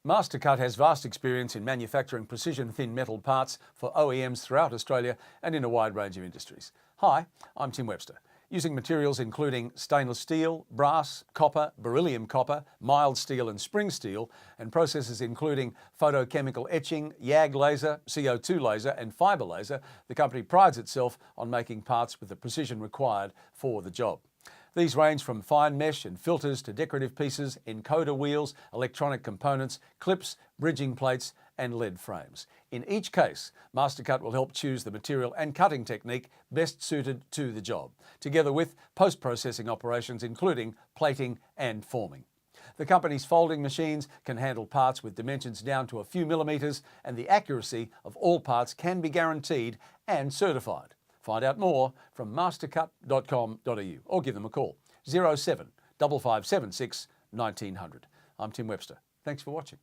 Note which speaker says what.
Speaker 1: Mastercut has vast experience in manufacturing precision thin metal parts for OEMs throughout Australia and in a wide range of industries. Hi, I'm Tim Webster. Using materials including stainless steel, brass, copper, beryllium copper, mild steel and spring steel, and processes including photochemical etching, YAG laser, CO2 laser and fibre laser, the company prides itself on making parts with the precision required for the job. These range from fine mesh and filters to decorative pieces, encoder wheels, electronic components, clips, bridging plates and lead frames. In each case, Mastercut will help choose the material and cutting technique best suited to the job, together with post-processing operations including plating and forming. The company's folding machines can handle parts with dimensions down to a few millimetres, and the accuracy of all parts can be guaranteed and certified. Find out more from mastercut.com.au or give them a call 07 5576 1900. I'm Tim Webster. Thanks for watching.